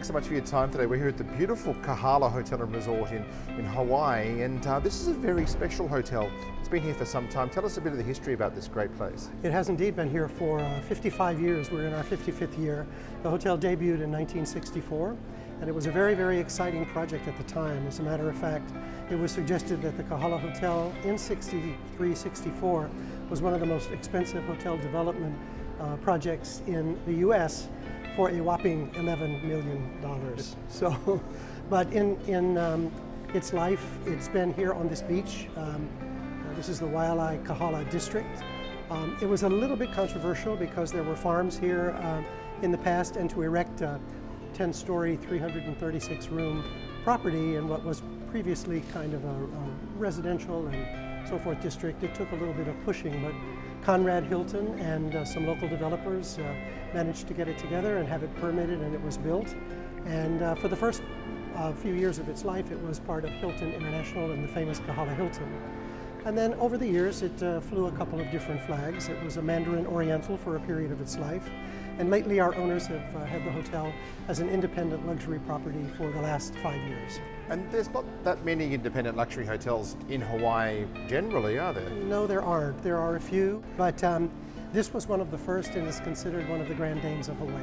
thanks so much for your time today. We're here at the beautiful Kahala Hotel and Resort in Hawaii, and this is a very special hotel. It's been here for some time. Tell us a bit of the history about this great place. It has indeed been here for 55 years. We're in our 55th year. The hotel debuted in 1964, and it was a very, very exciting project at the time. As a matter of fact, it was suggested that the Kahala Hotel in 63-64 was one of the most expensive hotel development projects in the U.S. for a whopping $11 million. So, but in its life, it's been here on this beach. This is the Waialae Kahala district. It was a little bit controversial because there were farms here in the past, and to erect a 10-story, 336-room property in what was previously kind of a residential and so forth district, it took a little bit of pushing, but Conrad Hilton and some local developers managed to get it together and have it permitted, and it was built. And for the first few years of its life, it was part of Hilton International and the famous Kahala Hilton. And then over the years, it flew a couple of different flags. It was a Mandarin Oriental for a period of its life. And lately, our owners have had the hotel as an independent luxury property for the last 5 years. And there's not that many independent luxury hotels in Hawaii generally, are there? No, there aren't. There are a few, but this was one of the first and is considered one of the grand dames of Hawaii.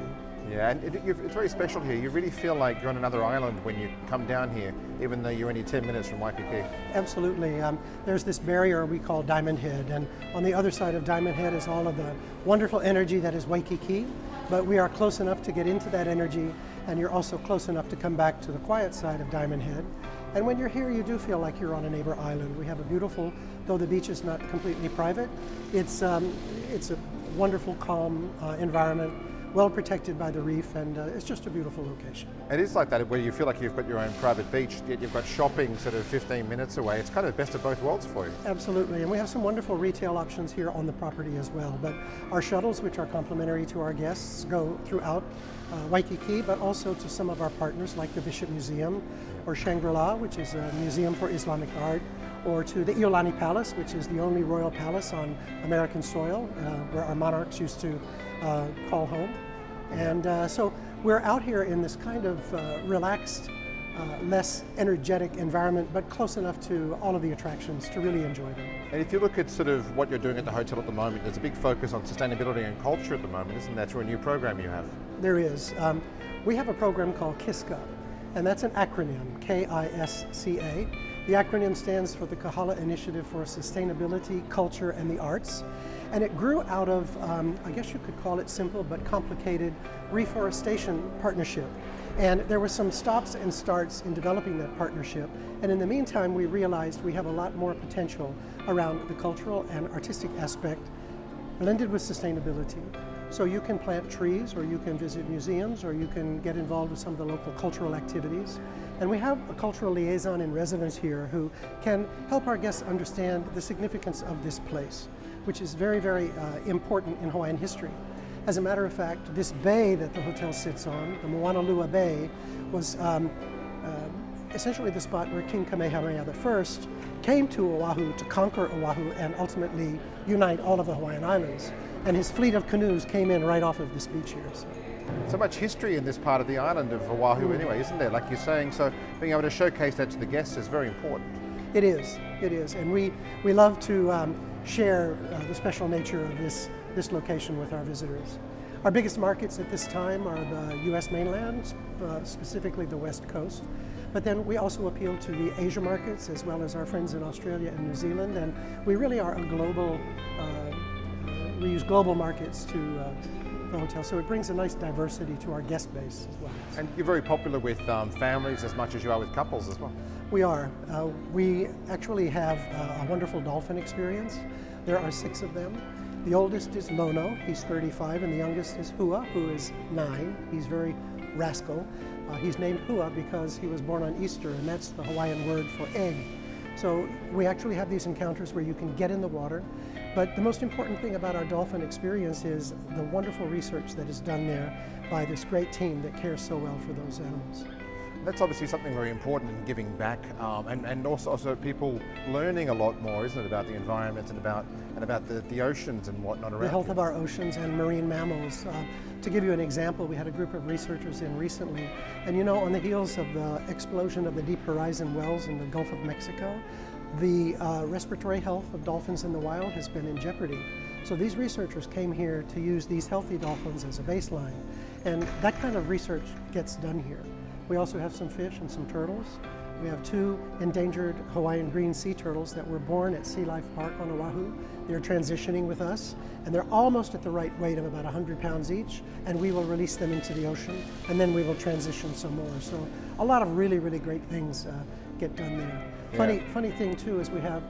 Yeah, and it's very special here. You really feel like you're on another island when you come down here, even though you're only 10 minutes from Waikiki. Absolutely. There's this barrier we call Diamond Head, and on the other side of Diamond Head is all of the wonderful energy that is Waikiki, but we are close enough to get into that energy, and you're also close enough to come back to the quiet side of Diamond Head. And when you're here, you do feel like you're on a neighbor island. We have a beautiful, though the beach is not completely private, it's a wonderful, calm environment, well protected by the reef, and it's just a beautiful location. It is like that, where you feel like you've got your own private beach, yet you've got shopping sort of 15 minutes away. It's kind of the best of both worlds for you. Absolutely, and we have some wonderful retail options here on the property as well. But our shuttles, which are complimentary to our guests, go throughout Waikiki, but also to some of our partners like the Bishop Museum, or Shangri-La, which is a museum for Islamic art, or to the Iolani Palace, which is the only royal palace on American soil, where our monarchs used to call home. And so we're out here in this kind of relaxed, less energetic environment, but close enough to all of the attractions to really enjoy them. And if you look at sort of what you're doing at the hotel at the moment, there's a big focus on sustainability and culture at the moment, isn't there, through a new program you have? There is. We have a program called KISCA, and that's an acronym, K-I-S-C-A. The acronym stands for the Kahala Initiative for Sustainability, Culture, and the Arts. And it grew out of, I guess you could call it simple but complicated, reforestation partnership. And there were some stops and starts in developing that partnership. And in the meantime, we realized we have a lot more potential around the cultural and artistic aspect blended with sustainability. So you can plant trees, or you can visit museums, or you can get involved with some of the local cultural activities. And we have a cultural liaison in residence here who can help our guests understand the significance of this place, which is very, very important in Hawaiian history. As a matter of fact, this bay that the hotel sits on, the Moanalua Bay, was essentially the spot where King Kamehameha I came to Oahu to conquer Oahu and ultimately unite all of the Hawaiian Islands. And his fleet of canoes came in right off of this beach here. So much history in this part of the island of Oahu anyway, isn't there? Like you're saying, so being able to showcase that to the guests is very important. It is, and we love to share the special nature of this location with our visitors. Our biggest markets at this time are the U.S. mainland, specifically the West Coast. But then we also appeal to the Asia markets as well as our friends in Australia and New Zealand. And we really are a global, we use global markets to the hotel. So it brings a nice diversity to our guest base as well. And you're very popular with families as much as you are with couples as well. We are. We actually have a wonderful dolphin experience. There are 6 of them. The oldest is Lono, he's 35, and the youngest is Hua, who is 9. He's very rascal. He's named Hua because he was born on Easter, and that's the Hawaiian word for egg. So we actually have these encounters where you can get in the water. But the most important thing about our dolphin experience is the wonderful research that is done there by this great team that cares so well for those animals. That's obviously something very important in giving back, and also people learning a lot more, isn't it, about the environment and about the oceans and whatnot around The health here. of our oceans and marine mammals. To give you an example, we had a group of researchers in recently, and you know, on the heels of the explosion of the Deep Horizon wells in the Gulf of Mexico, the respiratory health of dolphins in the wild has been in jeopardy. So these researchers came here to use these healthy dolphins as a baseline, and that kind of research gets done here. We also have some fish and some turtles. We have 2 endangered Hawaiian green sea turtles that were born at Sea Life Park on Oahu. They're transitioning with us, and they're almost at the right weight of about 100 pounds each, and we will release them into the ocean, and then we will transition some more. So a lot of really, really great things get done there. Yeah. Funny thing too is we have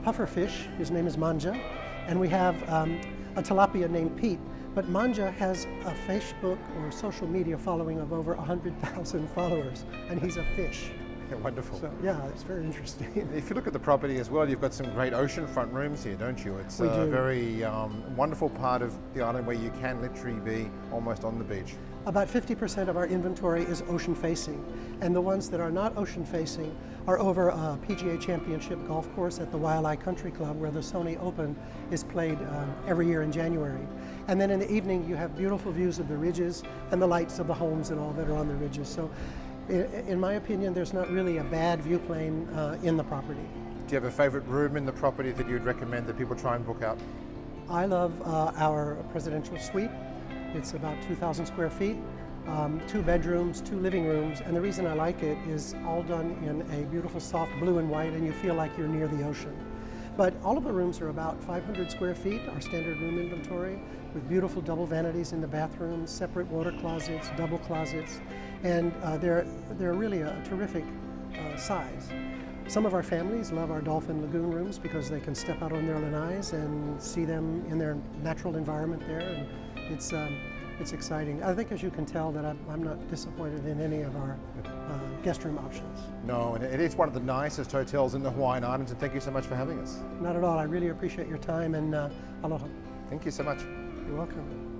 puffer fish, his name is Manja, and we have a tilapia named Pete. But Manja has a Facebook or social media following of over 100,000 followers, and he's a fish. Yeah, wonderful. So yeah, it's very interesting. If you look at the property as well, you've got some great oceanfront rooms here, don't you? It's We a do. very wonderful part of the island where you can literally be almost on the beach. About 50% of our inventory is ocean facing, and the ones that are not ocean facing are over a PGA Championship golf course at the Waialae Country Club, where the Sony Open is played every year in January. And then in the evening you have beautiful views of the ridges and the lights of the homes and all that are on the ridges. So in my opinion, there's not really a bad view plane in the property. Do you have a favorite room in the property that you'd recommend that people try and book out? I love our presidential suite. It's about 2,000 square feet, 2 bedrooms, 2 living rooms, and the reason I like it is all done in a beautiful soft blue and white, and you feel like you're near the ocean. But all of the rooms are about 500 square feet, our standard room inventory, with beautiful double vanities in the bathrooms, separate water closets, double closets, and they're really a terrific size. Some of our families love our dolphin lagoon rooms because they can step out on their lanais and see them in their natural environment there, and it's exciting. I think, as you can tell, that I'm not disappointed in any of our guest room options. No, and it is one of the nicest hotels in the Hawaiian Islands, and thank you so much for having us. Not at all. I really appreciate your time, and aloha. Thank you so much. You're welcome.